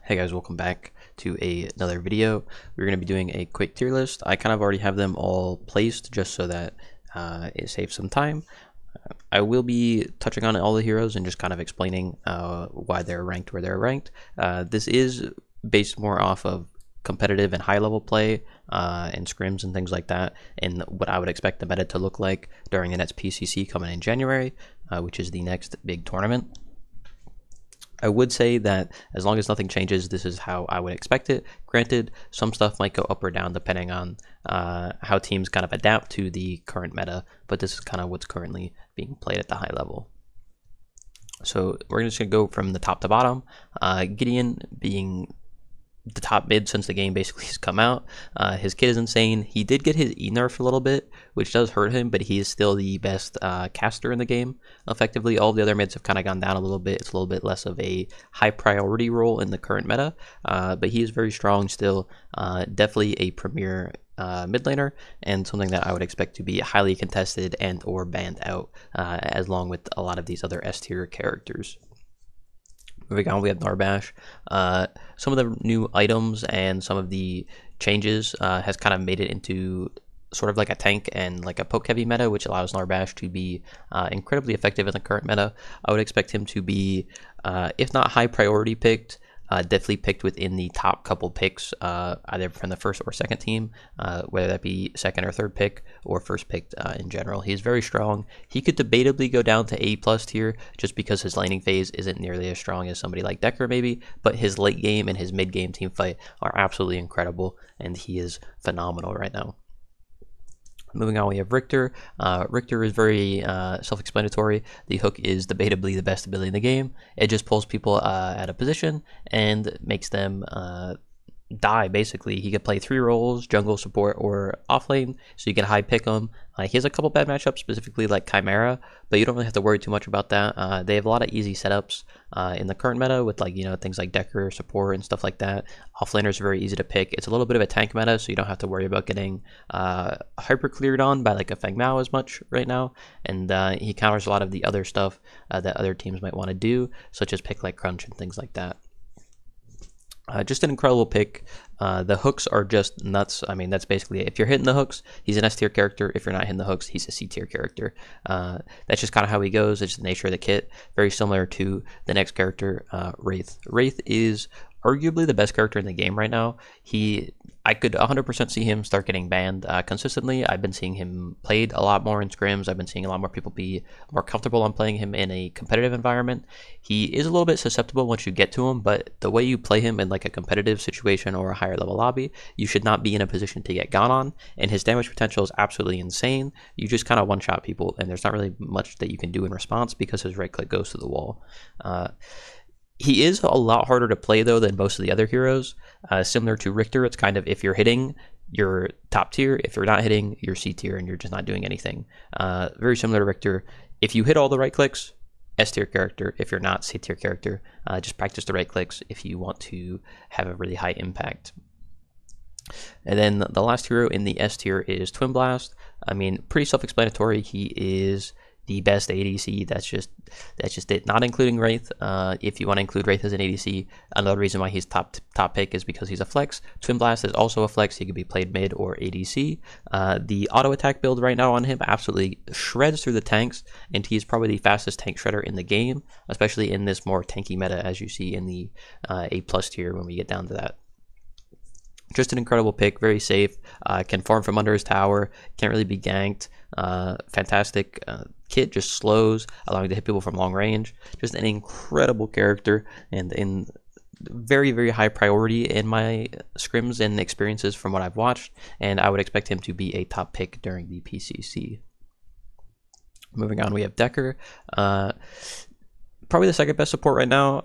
Hey guys, welcome back to another video. We're going to be doing a quick tier list. I kind of already have them all placed just so that it saves some time. I will be touching on all the heroes and just kind of explaining why they're ranked where they're ranked. This is based more off of competitive and high level play and scrims and things like that, and what I would expect the meta to look like during the next PCC coming in January, which is the next big tournament. I would say that as long as nothing changes, this is how I would expect it. Granted, some stuff might go up or down depending on how teams kind of adapt to the current meta, but this is kind of what's currently being played at the high level. So we're just going to go from the top to bottom. Gideon being the top mid since the game basically has come out. His kit is insane. He did get his E nerfed a little bit, which does hurt him, but he is still the best caster in the game. Effectively, all the other mids have kind of gone down a little bit. It's a little bit less of a high priority role in the current meta, but he is very strong still. Definitely a premier mid laner, and something that I would expect to be highly contested and or banned out, as along with a lot of these other S tier characters. Moving on, we have Narbash. Some of the new items and some of the changes has kind of made it into sort of like a tank and like a poke heavy meta, which allows Narbash to be incredibly effective in the current meta. I would expect him to be, if not high priority picked, definitely picked within the top couple picks, either from the first or second team, whether that be second or third pick or first picked in general. He's very strong. He could debatably go down to A+ tier just because his laning phase isn't nearly as strong as somebody like Decker maybe, but his late game and his mid game team fight are absolutely incredible, and he is phenomenal right now. Moving on, we have Richter. Richter is very self-explanatory. The hook is debatably the best ability in the game. It just pulls people out of position and makes them die, basically. He can play 3 roles, jungle, support, or offlane, so you can high pick him. He has a couple bad matchups, specifically like Chimera, but you don't really have to worry too much about that. They have a lot of easy setups in the current meta with, like, things like Decker, support, and stuff like that. Offlaners are very easy to pick. It's a little bit of a tank meta, so you don't have to worry about getting hyper cleared on by like a Feng Mao as much right now, and he counters a lot of the other stuff that other teams might want to do, such as pick like Crunch and things like that. Just an incredible pick. The hooks are just nuts. I mean, that's basically it. If you're hitting the hooks, he's an S tier character. If you're not hitting the hooks, he's a C tier character. That's just kind of how he goes. It's the nature of the kit. Very similar to the next character, Wraith. Wraith is arguably the best character in the game right now. I could 100% see him start getting banned consistently. I've been seeing him played a lot more in scrims. I've been seeing a lot more people be more comfortable on playing him in a competitive environment. He is a little bit susceptible once you get to him, but the way you play him in like a competitive situation or a higher level lobby, you should not be in a position to get gone on, and his damage potential is absolutely insane. You just kind of one-shot people, and there's not really much that you can do in response because his right click goes to the wall. He is a lot harder to play, though, than most of the other heroes. Similar to Richter, it's kind of, if you're hitting, you're top tier. If you're not hitting, you're C tier, and you're just not doing anything. Very similar to Richter. If you hit all the right clicks, S tier character. If you're not, C tier character. Just practice the right clicks if you want to have a really high impact. And then the last hero in the S tier is Twin Blast. I mean, pretty self-explanatory. He is the best ADC. That's just it. Not including Wraith. If you want to include Wraith as an ADC, another reason why he's top pick is because he's a flex. Twin Blast is also a flex. He could be played mid or ADC. The auto attack build right now on him absolutely shreds through the tanks, and he's probably the fastest tank shredder in the game, especially in this more tanky meta, as you see in the A+ tier when we get down to that. Just an incredible pick, very safe, can farm from under his tower, can't really be ganked, fantastic kit, just slows, allowing to hit people from long range. Just an incredible character, and in very, very high priority in my scrims and experiences from what I've watched, and I would expect him to be a top pick during the PCC. Moving on, we have Decker. Probably the second best support right now.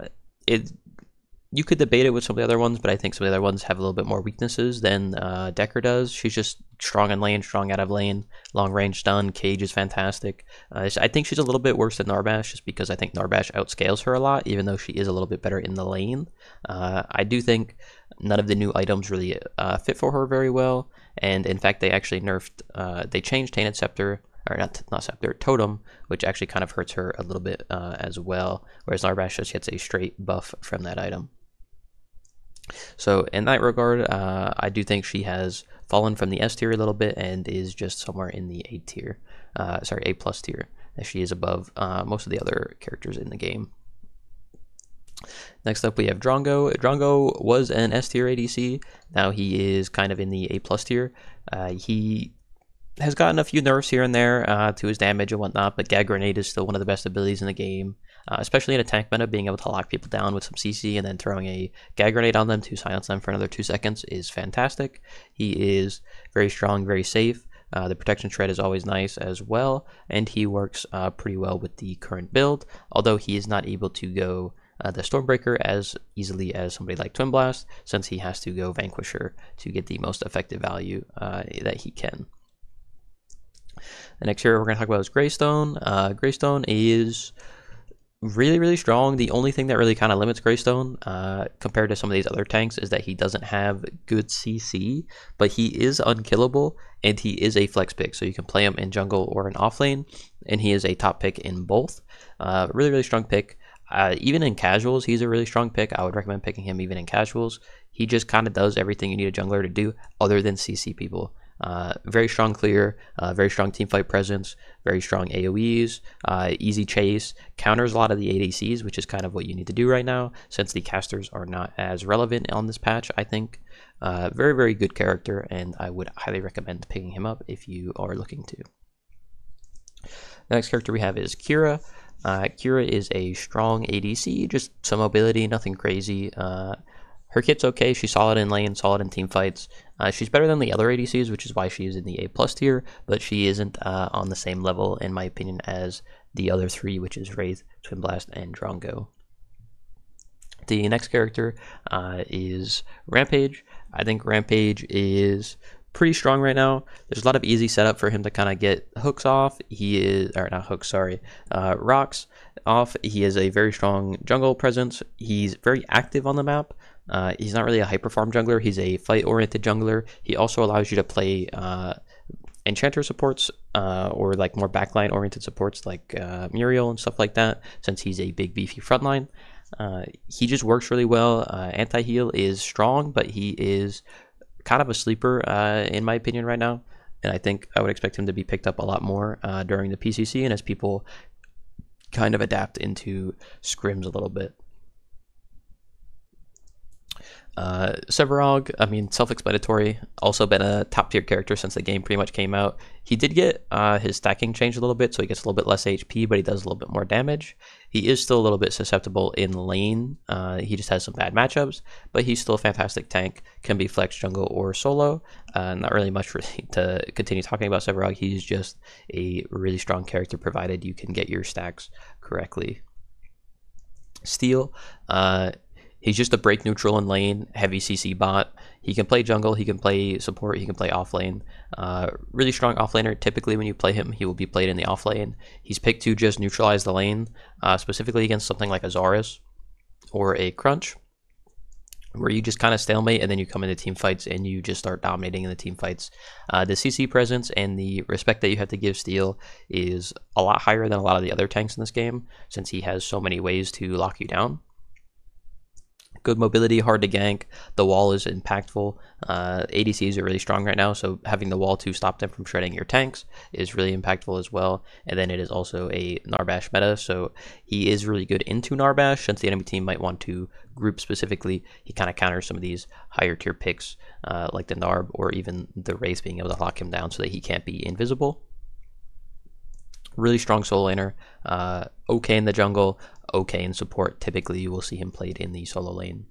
You could debate it with some of the other ones, but I think some of the other ones have a little bit more weaknesses than Decker does. She's just strong in lane, strong out of lane, long range stun. Cage is fantastic. I think she's a little bit worse than Narbash, just because I think Narbash outscales her a lot, even though she is a little bit better in the lane. I do think none of the new items really fit for her very well, and in fact, they actually nerfed, they changed Tainted Scepter, or not Scepter, Totem, which actually kind of hurts her a little bit as well, whereas Narbash just gets a straight buff from that item. So in that regard, I do think she has fallen from the S tier a little bit and is just somewhere in the A tier, sorry, A plus tier, as she is above most of the other characters in the game. Next up, we have Drongo. Drongo was an S tier ADC. Now he is kind of in the A plus tier. He has gotten a few nerfs here and there to his damage and whatnot, but Gag Grenade is still one of the best abilities in the game, especially in a tank meta. Being able to lock people down with some CC and then throwing a Gag Grenade on them to silence them for another 2 seconds is fantastic. He is very strong, very safe. The protection shred is always nice as well, and he works pretty well with the current build, although he is not able to go the Stormbreaker as easily as somebody like Twin Blast, since he has to go Vanquisher to get the most effective value that he can. The next hero we're going to talk about is Greystone. Greystone is really, really strong. The only thing that really kind of limits Greystone compared to some of these other tanks is that he doesn't have good CC, but he is unkillable, and he is a flex pick, so you can play him in jungle or in offlane, and he is a top pick in both. Really, really strong pick. Even in casuals, he's a really strong pick. I would recommend picking him even in casuals. He just kind of does everything you need a jungler to do other than CC people. Very strong clear, very strong teamfight presence, very strong AoEs, easy chase, counters a lot of the ADCs, which is kind of what you need to do right now, since the casters are not as relevant on this patch, I think. Very, very good character, and I would highly recommend picking him up if you are looking to. The next character we have is Kira. Kira is a strong ADC, just some mobility, nothing crazy. Her kit's okay. She's solid in lane, solid in team fights. She's better than the other ADCs, which is why she is in the A plus tier, but she isn't on the same level, in my opinion, as the other three, which is Wraith, Twin Blast, and Drongo. The next character is Rampage. I think Rampage is pretty strong right now. There's a lot of easy setup for him to kind of get hooks off. He is, or not hooks, sorry, rocks off. He has a very strong jungle presence. He's very active on the map. He's not really a hyper farm jungler. He's a fight oriented jungler. He also allows you to play enchanter supports or like more backline oriented supports like Muriel and stuff like that, since he's a big beefy frontline. He just works really well. Anti-heal is strong, but he is kind of a sleeper in my opinion right now, and I think I would expect him to be picked up a lot more during the PCC and as people kind of adapt into scrims a little bit. Sevarog, I mean, self-explanatory, also been a top tier character since the game pretty much came out. He did get his stacking changed a little bit, so he gets a little bit less HP, but he does a little bit more damage. He is still a little bit susceptible in lane. He just has some bad matchups, but he's still a fantastic tank, can be flex, jungle, or solo. Not really much to continue talking about Sevarog. He's just a really strong character, provided you can get your stacks correctly. Steel, he's just a break neutral in lane, heavy CC bot. He can play jungle, he can play support, he can play offlane. Really strong offlaner. Typically when you play him, he will be played in the offlane. He's picked to just neutralize the lane, specifically against something like a Zarus or a Crunch, where you just kind of stalemate and then you come into team fights and you just start dominating in the team fights. The CC presence and the respect that you have to give Steel is a lot higher than a lot of the other tanks in this game, since he has so many ways to lock you down. Good mobility, hard to gank. The wall is impactful. ADCs are really strong right now, so having the wall to stop them from shredding your tanks is really impactful as well. And then it is also a Narbash meta, so he is really good into Narbash, since the enemy team might want to group specifically. He kind of counters some of these higher tier picks like the Narb or even the Wraith, being able to lock him down so that he can't be invisible. Really strong solo laner, okay in the jungle, okay in support. Typically you will see him played in the solo lane.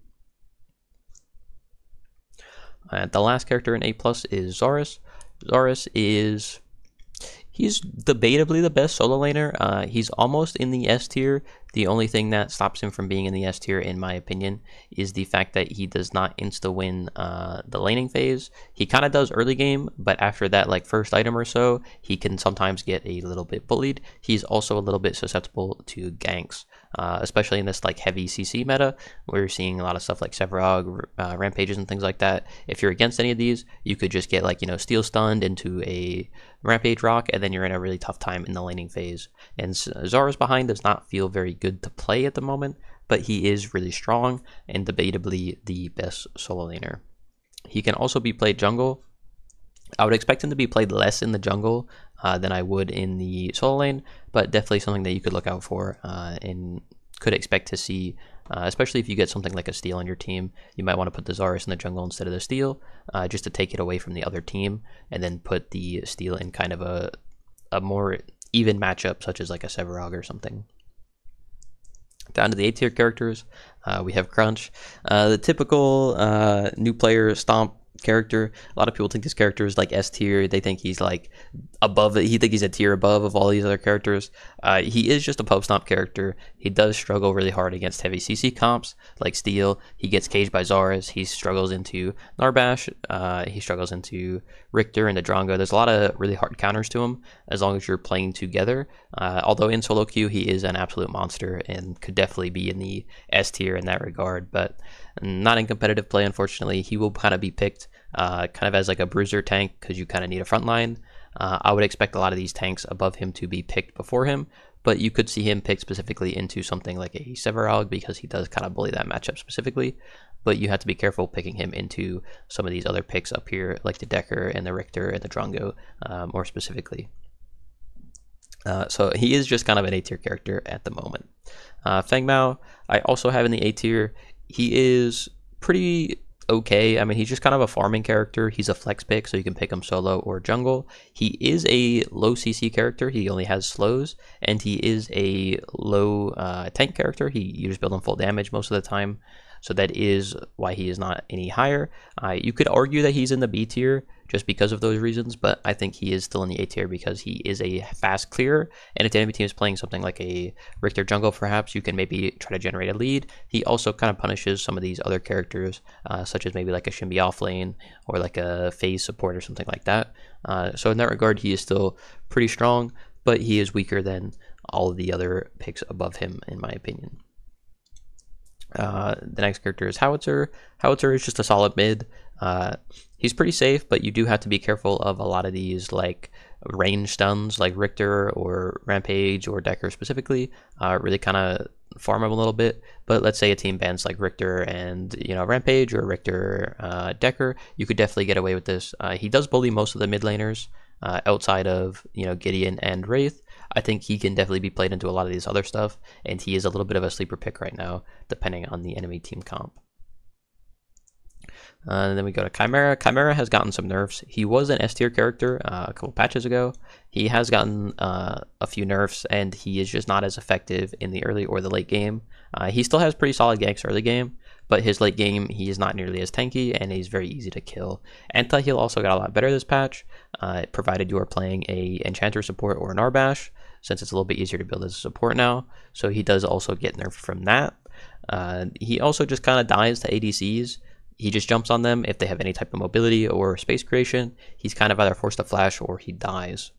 The last character in A+ is Zarus. Zarus is, he's debatably the best solo laner. He's almost in the S tier. The only thing that stops him from being in the S tier, in my opinion, is the fact that he does not insta-win the laning phase. He kind of does early game, but after that, like first item or so, he can sometimes get a little bit bullied. He's also a little bit susceptible to ganks, especially in this like heavy CC meta, where you're seeing a lot of stuff like Sevarog, Rampages, and things like that. If you're against any of these, you could just get, like, you know, Steel stunned into a Rampage rock, and then you're in a really tough time in the laning phase. And Zarus behind does not feel very good to play at the moment. but he is really strong and debatably the best solo laner. He can also be played jungle. I would expect him to be played less in the jungle than I would in the solo lane, but definitely something that you could look out for and could expect to see, especially if you get something like a steal on your team. You might want to put the Zarus in the jungle instead of the steal, just to take it away from the other team, and then put the steal in kind of a more even matchup, such as like a Sevarog or something. Down to the A tier characters, we have Crunch, the typical new player stomp character. A lot of people think this character is like S tier. They think he's like above it. He think he's a tier above of all these other characters. He is just a poke stomp character. He does struggle really hard against heavy CC comps like Steel. He gets caged by Zarus. He struggles into Narbash. He struggles into Richter and the Drongo. There's a lot of really hard counters to him as long as you're playing together. Although in solo queue he is an absolute monster and could definitely be in the S tier in that regard, but not in competitive play, unfortunately. He will kind of be picked kind of as like a bruiser tank because you kind of need a front line. I would expect a lot of these tanks above him to be picked before him, but you could see him picked specifically into something like a Sevarog because he does kind of bully that matchup specifically, but you have to be careful picking him into some of these other picks up here like the Decker and the Richter and the Drongo more specifically. So he is just kind of an A tier character at the moment. Feng Mao, I also have in the A tier. He is pretty okay. I mean, he's just kind of a farming character. He's a flex pick, so you can pick him solo or jungle. He is a low CC character. He only has slows, and he is a low tank character. You just build him full damage most of the time, so that is why he is not any higher. You could argue that he's in the B tier just because of those reasons, but I think he is still in the A tier because he is a fast clearer, and if the enemy team is playing something like a Richter jungle, perhaps you can maybe try to generate a lead. He also kind of punishes some of these other characters, such as maybe like a Shinbi offlane or like a phase support or something like that. So in that regard, he is still pretty strong, but he is weaker than all of the other picks above him, in my opinion. The next character is Howitzer. Howitzer is just a solid mid. He's pretty safe, but you do have to be careful of a lot of these like range stuns like Richter or Rampage or Decker specifically. Really kind of farm him a little bit, but let's say a team bans like Richter and Rampage or Richter Decker, you could definitely get away with this. He does bully most of the mid laners outside of Gideon and Wraith. I think he can definitely be played into a lot of these other stuff, and he is a little bit of a sleeper pick right now, depending on the enemy team comp. And then we go to Chimera. Chimera has gotten some nerfs. He was an S tier character a couple patches ago. He has gotten a few nerfs, and he is just not as effective in the early or the late game. He still has pretty solid ganks early game, but his late game, he is not nearly as tanky, and he's very easy to kill. Anti-heal also got a lot better this patch, provided you are playing a Enchanter support or an Narbash, since it's a little bit easier to build as a support now. So he does also get nerfed from that. He also just kind of dies to ADCs. He just jumps on them if they have any type of mobility or space creation. He's kind of either forced to flash or he dies.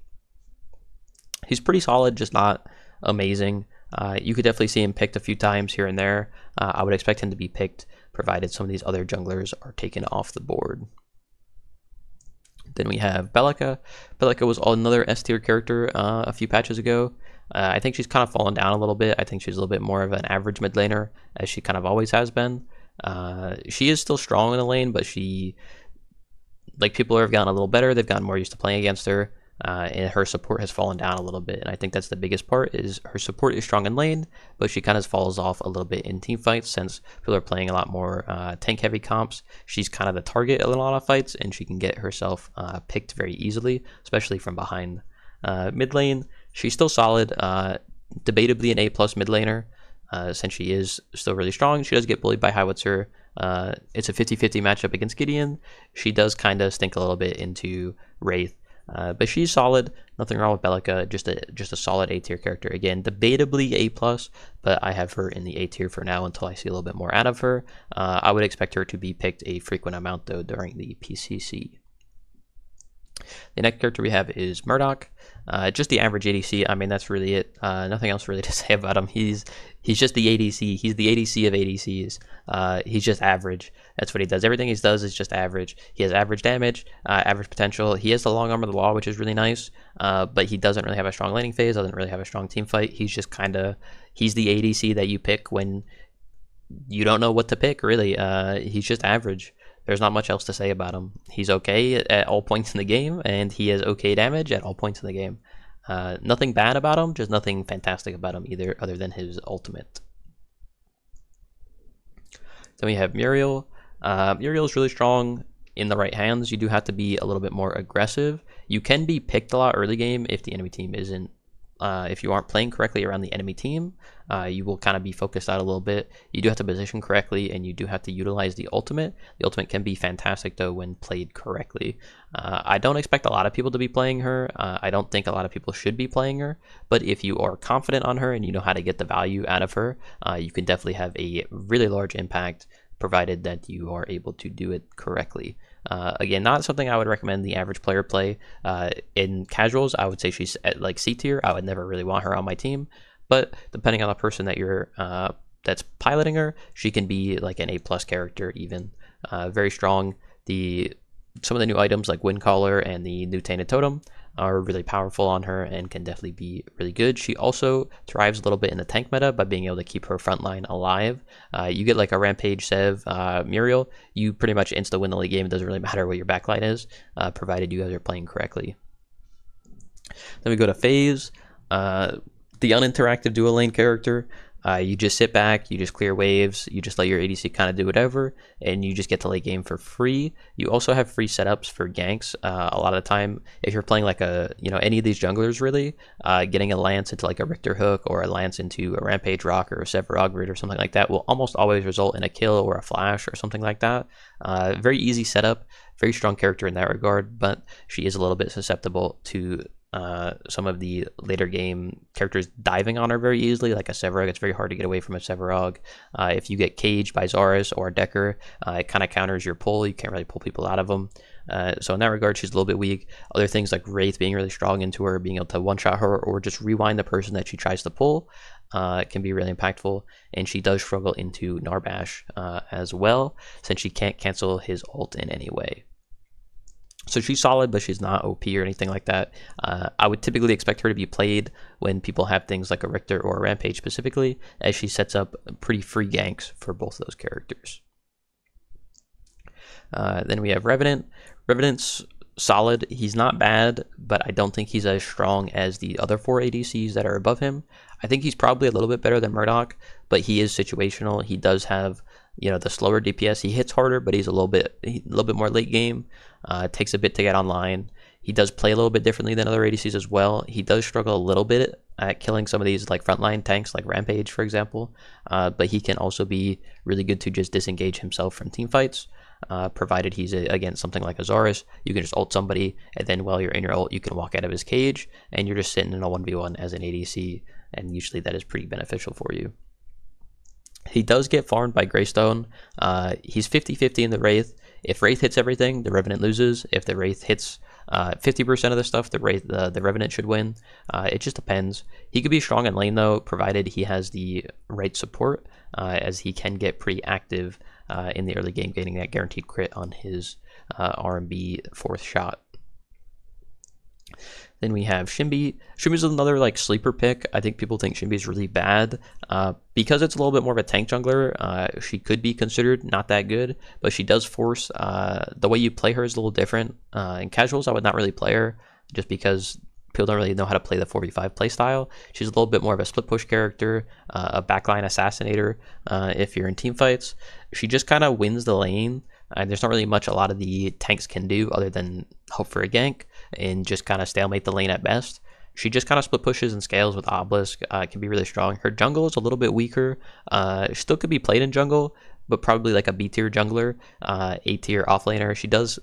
He's pretty solid, just not amazing. You could definitely see him picked a few times here and there. I would expect him to be picked provided some of these other junglers are taken off the board. Then we have Belica. Belica was another S tier character a few patches ago. I think she's kind of fallen down a little bit. I think she's a little bit more of an average mid laner, as she kind of always has been. She is still strong in the lane, but people have gotten a little better. They've gotten more used to playing against her, and her support has fallen down a little bit. And I think that's the biggest part, is her support is strong in lane, but she kind of falls off a little bit in team fights since people are playing a lot more tank heavy comps. She's kind of the target in a lot of fights, and she can get herself picked very easily, especially from behind. Mid lane, she's still solid, debatably an A+ mid laner. Since she is still really strong. She does get bullied by Howitzer. It's a 50-50 matchup against Gideon. She does kind of stink a little bit into Wraith, but she's solid. Nothing wrong with Belica. Just a solid A tier character. Again, debatably A+, but I have her in the A tier for now until I see a little bit more out of her. I would expect her to be picked a frequent amount though during the PCC. The next character we have is Murdoch. Just the average ADC. I mean, that's really it. Nothing else really to say about him. He's just the ADC. He's the ADC of ADCs. He's just average. That's what he does. Everything he does is just average. He has average damage, average potential. He has the long arm of the law, which is really nice, but he doesn't really have a strong laning phase, doesn't really have a strong team fight. He's just he's the ADC that you pick when you don't know what to pick, really. He's just average. There's not much else to say about him. He's okay at all points in the game, and he has okay damage at all points in the game. Nothing bad about him, just nothing fantastic about him either, other than his ultimate. Then we have Muriel. Muriel is really strong in the right hands. You do have to be a little bit more aggressive. You can be picked a lot early game if the enemy team isn't, if you aren't playing correctly around the enemy team. You will kind of be focused out a little bit. You do have to position correctly, and you do have to utilize the ultimate. The ultimate can be fantastic though when played correctly. I don't expect a lot of people to be playing her. I don't think a lot of people should be playing her, but if you are confident on her and you know how to get the value out of her, you can definitely have a really large impact, provided that you are able to do it correctly. Again, not something I would recommend the average player play. In casuals, I would say she's at like C tier. I would never really want her on my team, but depending on the person that you're that's piloting her, she can be like an A+ character even. Very strong. Some of the new items like Windcaller and the new Tainted Totem are really powerful on her and can definitely be really good. She also thrives a little bit in the tank meta by being able to keep her front line alive. You get like a Rampage, Sev, Muriel, you pretty much insta-win the late game. It doesn't really matter what your backline is, provided you guys are playing correctly. Then we go to FaZe, the uninteractive dual lane character. You just sit back, you just clear waves, you just let your ADC kind of do whatever, and you just get to late game for free. You also have free setups for ganks. A lot of the time, if you're playing like any of these junglers really, getting a Lance into like a Richter Hook or a Lance into a Rampage Rock or a Sevarog or something like that will almost always result in a kill or a flash or something like that. Very easy setup, very strong character in that regard, but she is a little bit susceptible to some of the later game characters diving on her very easily, like a Sevarog. It's very hard to get away from a Sevarog. If you get caged by Zarus or Decker, it kind of counters your pull. You can't really pull people out of them. So in that regard, she's a little bit weak. Other things like Wraith being really strong into her, being able to one-shot her or just rewind the person that she tries to pull, can be really impactful. And she does struggle into Narbash as well, since she can't cancel his ult in any way. So she's solid, but she's not OP or anything like that. I would typically expect her to be played when people have things like a Richter or a Rampage specifically, as she sets up pretty free ganks for both of those characters. Then we have Revenant. Revenant's solid. He's not bad, but I don't think he's as strong as the other 4 ADCs that are above him. I think he's probably a little bit better than Murdoch, but he is situational. He does have, the slower DPS. He hits harder, but he's a little bit more late game. It takes a bit to get online. He does play a little bit differently than other ADCs as well. He does struggle a little bit at killing some of these like frontline tanks like Rampage, for example, but he can also be really good to just disengage himself from team fights, provided he's against something like Azarus. You can just ult somebody, and then while you're in your ult, you can walk out of his cage, and you're just sitting in a 1v1 as an ADC, and usually that is pretty beneficial for you. He does get farmed by Greystone. He's 50-50 in the Wraith. If Wraith hits everything, the Revenant loses. If the Wraith hits 50% of the stuff, the Revenant should win. It just depends. He could be strong in lane though, provided he has the right support, as he can get pretty active in the early game, getting that guaranteed crit on his RMB 4th shot. Then we have Shinbi. Shinbi's another like sleeper pick. I think people think Shinbi's really bad. Because it's a little bit more of a tank jungler, she could be considered not that good, but she does force, the way you play her is a little different. In casuals, I would not really play her, just because people don't really know how to play the 4v5 playstyle. She's a little bit more of a split push character, a backline assassinator if you're in team fights. She just kind of wins the lane. There's not really much a lot of the tanks can do other than hope for a gank and just kind of stalemate the lane at best. She just kind of split pushes and scales with Obelisk. Can be really strong. Her jungle is a little bit weaker. Still could be played in jungle, but probably like a B tier jungler, A tier offlaner. She does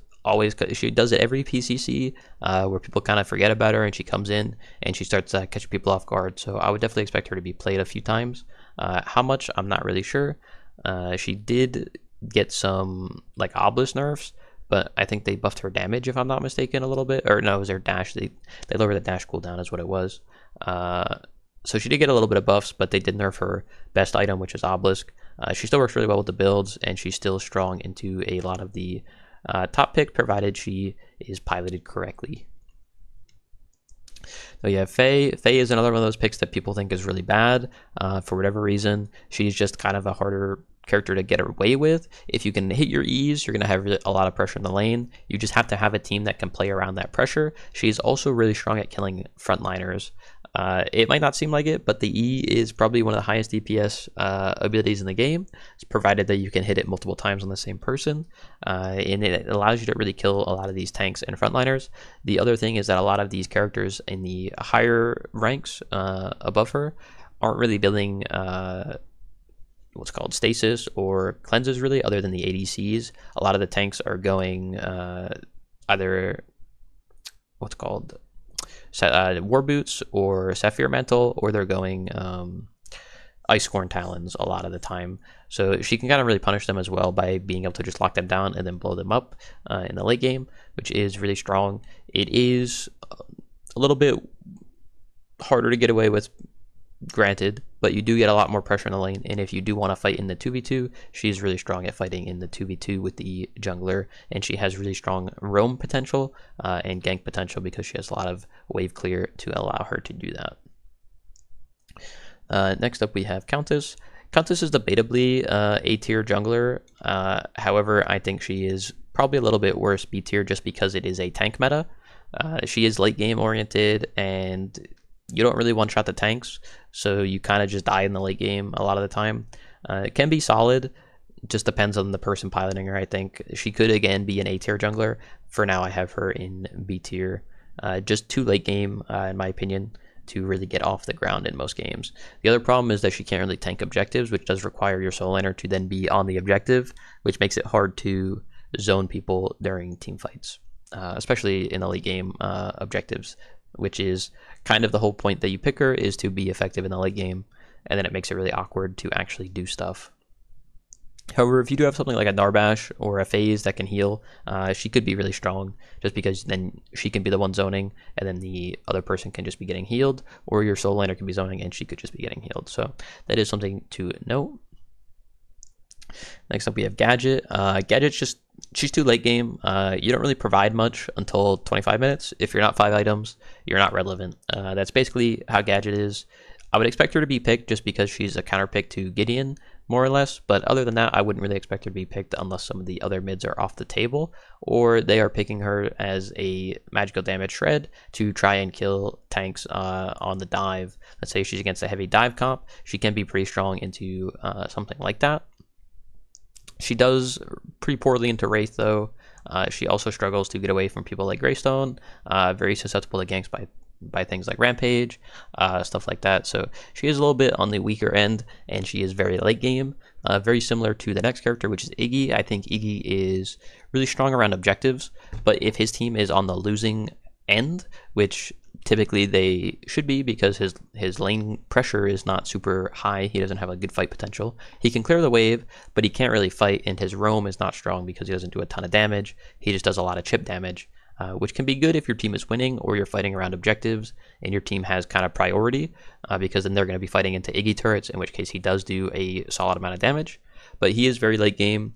it every PCC where people kind of forget about her, and she comes in and she starts catching people off guard. So I would definitely expect her to be played a few times. How much, I'm not really sure. She did get some like Obelisk nerfs, but I think they buffed her damage, if I'm not mistaken, a little bit. Or no, it was her dash. They lowered the dash cooldown is what it was. So she did get a little bit of buffs, but they did nerf her best item, which is Obelisk. She still works really well with the builds, and she's still strong into a lot of the top pick, provided she is piloted correctly. So you have Faye. Faye is another one of those picks that people think is really bad for whatever reason. She's just kind of a harder character to get away with. If you can hit your E's, you're going to have a lot of pressure in the lane. You just have to have a team that can play around that pressure. She's also really strong at killing frontliners. It might not seem like it, but the E is probably one of the highest DPS abilities in the game. It's provided that you can hit it multiple times on the same person, and it allows you to really kill a lot of these tanks and frontliners. The other thing is that a lot of these characters in the higher ranks above her aren't really building what's called stasis or cleanses really, other than the ADCs. A lot of the tanks are going either what's called War Boots or Sapphire Mantle, or they're going Icecorn Talons a lot of the time. So she can kind of really punish them as well by being able to just lock them down and then blow them up in the late game, which is really strong. It is a little bit harder to get away with, granted, but you do get a lot more pressure in the lane, and if you do want to fight in the 2v2, she's really strong at fighting in the 2v2 with the jungler, and she has really strong roam potential and gank potential because she has a lot of wave clear to allow her to do that. Next up we have Countess. Countess is debatably A tier jungler, however I think she is probably a little bit worse B tier just because it is a tank meta. She is late game oriented, and you don't really one-shot the tanks, so you kind of just die in the late game a lot of the time. It can be solid, just depends on the person piloting her. I think she could again be an A tier jungler. For now I have her in B tier, just too late game in my opinion to really get off the ground in most games. The other problem is that she can't really tank objectives, which does require your solo laner to then be on the objective, which makes it hard to zone people during team fights, especially in the late game objectives, which is kind of the whole point that you pick her, is to be effective in the late game, and then it makes it really awkward to actually do stuff. However, if you do have something like a Narbash or a FaZe that can heal, she could be really strong, just because then she can be the one zoning, and then the other person can just be getting healed, or your solo laner can be zoning and she could just be getting healed. So that is something to note. Next up we have Gadget. Gadget's she's too late game. You don't really provide much until 25 minutes. If you're not 5 items, you're not relevant. That's basically how Gadget is. I would expect her to be picked just because she's a counter pick to Gideon, more or less, but other than that, I wouldn't really expect her to be picked unless some of the other mids are off the table, or they are picking her as a magical damage shred to try and kill tanks on the dive. Let's say she's against a heavy dive comp, she can be pretty strong into something like that. She does pretty poorly into Wraith though. She also struggles to get away from people like Greystone, very susceptible to ganks by things like Rampage, stuff like that. So she is a little bit on the weaker end, and she is very late game, very similar to the next character, which is Iggy. I think Iggy is really strong around objectives, but if his team is on the losing end, which typically they should be because his lane pressure is not super high, he doesn't have a good fight potential. He can clear the wave, but he can't really fight, and his roam is not strong because he doesn't do a ton of damage. He just does a lot of chip damage, which can be good if your team is winning or you're fighting around objectives and your team has kind of priority, because then they're going to be fighting into Iggy turrets, in which case he does do a solid amount of damage. But he is very late game.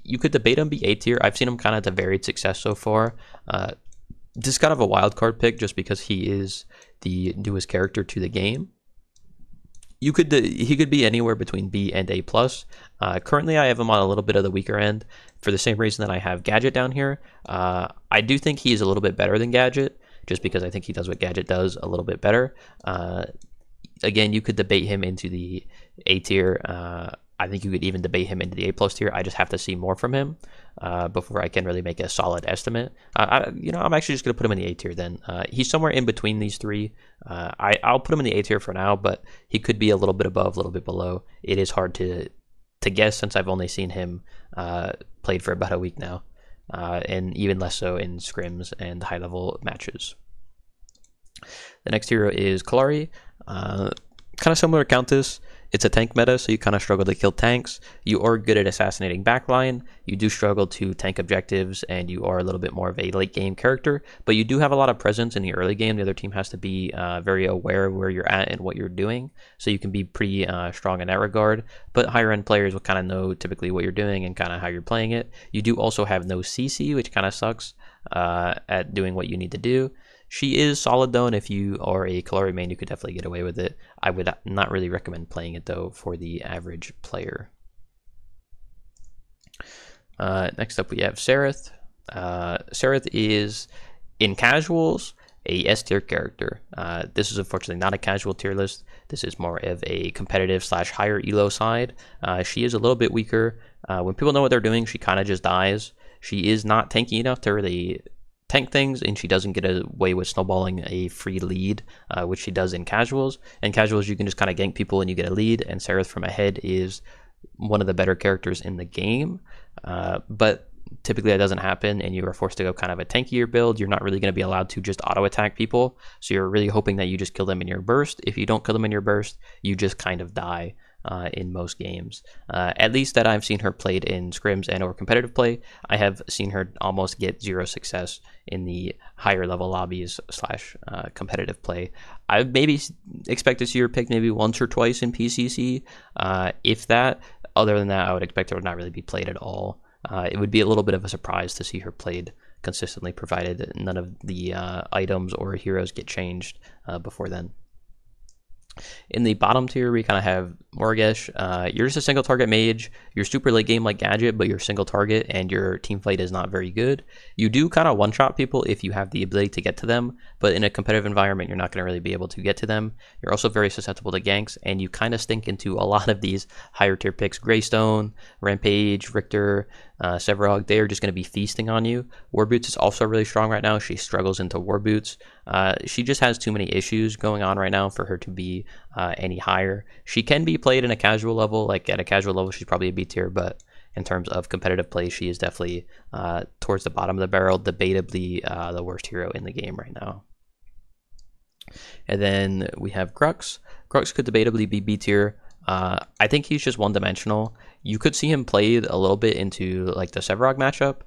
You could debate him be A tier. I've seen him kind of to varied success so far. This is kind of a wild card pick just because he is the newest character to the game. He could be anywhere between B and A+. Currently I have him on a little bit of the weaker end for the same reason that I have Gadget down here. I do think he is a little bit better than Gadget, just because I think he does what Gadget does a little bit better. Again, you could debate him into the A tier. I think you could even debate him into the A+ tier. I just have to see more from him before I can really make a solid estimate. I'm actually just going to put him in the A tier then. He's somewhere in between these three. I'll put him in the A tier for now, but he could be a little bit above, a little bit below. It is hard to guess since I've only seen him played for about a week now, and even less so in scrims and high-level matches. The next hero is Kallari. Kind of similar to Countess. It's a tank meta, so you kind of struggle to kill tanks. You are good at assassinating backline. You do struggle to tank objectives, and you are a little bit more of a late game character, but you do have a lot of presence in the early game. The other team has to be very aware of where you're at and what you're doing, so you can be pretty strong in that regard. But higher end players will kind of know typically what you're doing and kind of how you're playing it. You do also have no CC, which kind of sucks at doing what you need to do. She is solid though, and if you are a Kallari main, you could definitely get away with it. I would not really recommend playing it though for the average player. Next up, we have Sereth. Sereth is, in casuals, a S tier character. This is unfortunately not a casual tier list. This is more of a competitive / higher elo side. She is a little bit weaker. When people know what they're doing, she kind of just dies. She is not tanky enough to really tank things, and she doesn't get away with snowballing a free lead, which she does in casuals. In casuals, you can just kind of gank people and you get a lead, and Sereth from ahead is one of the better characters in the game. But typically that doesn't happen, and you are forced to go kind of a tankier build. You're not really going to be allowed to just auto attack people, so you're really hoping that you just kill them in your burst. If you don't kill them in your burst, you just kind of die in most games. At least that I've seen her played in scrims and or competitive play. I have seen her almost get 0 success in the higher level lobbies / competitive play. I maybe expect to see her picked maybe once or twice in PCC, if that. Other than that, I would expect her to not really be played at all. It would be a little bit of a surprise to see her played consistently, provided none of the items or heroes get changed before then. In the bottom tier, we kind of have Morigesh. You're just a single target mage. You're super late game like Gadget, but you're single target and your team fight is not very good. You do kind of one-shot people if you have the ability to get to them, but in a competitive environment, you're not going to really be able to get to them. You're also very susceptible to ganks, and you kind of stink into a lot of these higher tier picks. Greystone, Rampage, Richter, Sevarog, they are just going to be feasting on you. Warboots is also really strong right now. She struggles into Warboots. She just has too many issues going on right now for her to be any higher. She can be played in a casual level. Like at a casual level, she's probably a B tier, but in terms of competitive play, she is definitely towards the bottom of the barrel, debatably the worst hero in the game right now. And then we have Grux. Grux could debatably be B tier. I think he's just one-dimensional. You could see him played a little bit into like the Sevarog matchup,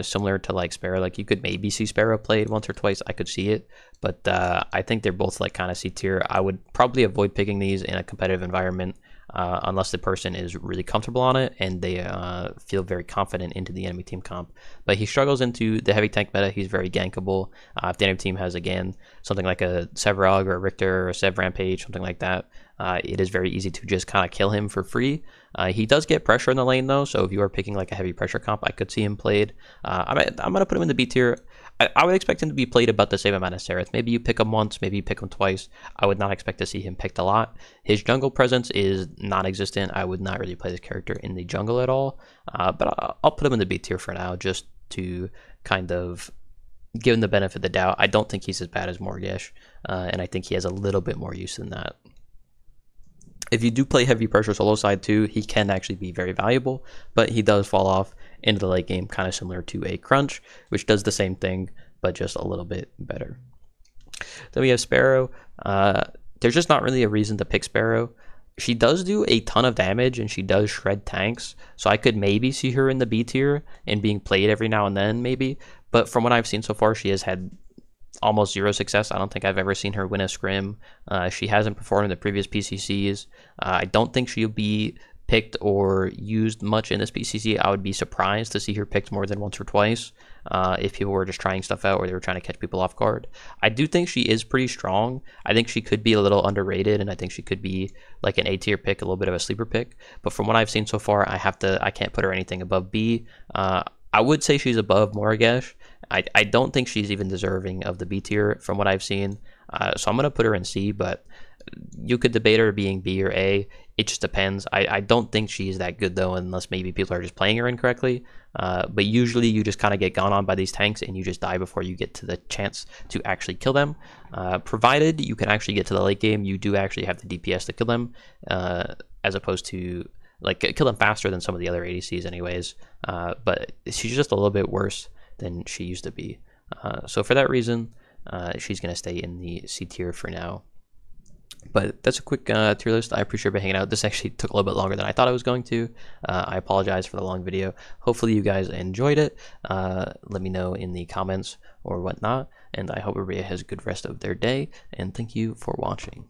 similar to like Sparrow. Like you could maybe see Sparrow played once or twice. I could see it, but I think they're both like kind of C tier. I would probably avoid picking these in a competitive environment unless the person is really comfortable on it and they feel very confident into the enemy team comp. But he struggles into the heavy tank meta. He's very gankable. If the enemy team has, again, something like a Sevarog or a Richter or a Sev Rampage, something like that, it is very easy to just kind of kill him for free. He does get pressure in the lane though, so if you are picking like a heavy pressure comp, I could see him played. I'm going to put him in the B tier. I would expect him to be played about the same amount as Sereth. Maybe you pick him once, maybe you pick him twice. I would not expect to see him picked a lot. His jungle presence is non-existent. I would not really play this character in the jungle at all. But I'll put him in the B tier for now, just to kind of give him the benefit of the doubt. I don't think he's as bad as Morigesh, and I think he has a little bit more use than that. If you do play heavy pressure solo side too, he can actually be very valuable, but he does fall off into the late game, kind of similar to a Crunch, which does the same thing, but just a little bit better. Then we have Sparrow. There's just not really a reason to pick Sparrow. She does do a ton of damage and she does shred tanks, so I could maybe see her in the B tier and being played every now and then maybe, but from what I've seen so far, she has had almost 0 success. I don't think I've ever seen her win a scrim. She hasn't performed in the previous PCCs. I don't think she'll be picked or used much in this PCC. I would be surprised to see her picked more than once or twice if people were just trying stuff out or they were trying to catch people off guard. I do think she is pretty strong. I think she could be a little underrated, and I think she could be like an A tier pick, a little bit of a sleeper pick. But from what I've seen so far, I can't put her anything above B. I would say she's above Morigesh. I don't think she's even deserving of the B tier from what I've seen. So I'm going to put her in C, but you could debate her being B or A. It just depends. I don't think she's that good, though, unless maybe people are just playing her incorrectly. But usually you just kind of get gone on by these tanks and you just die before you get to the chance to actually kill them. Provided you can actually get to the late game, you do actually have the DPS to kill them, as opposed to like kill them faster than some of the other ADCs anyways. But she's just a little bit worse than she used to be. So for that reason, she's going to stay in the C tier for now. But that's a quick tier list. I appreciate you hanging out. This actually took a little bit longer than I thought it was going to. I apologize for the long video. Hopefully you guys enjoyed it. Let me know in the comments or whatnot. And I hope everybody has a good rest of their day. And thank you for watching.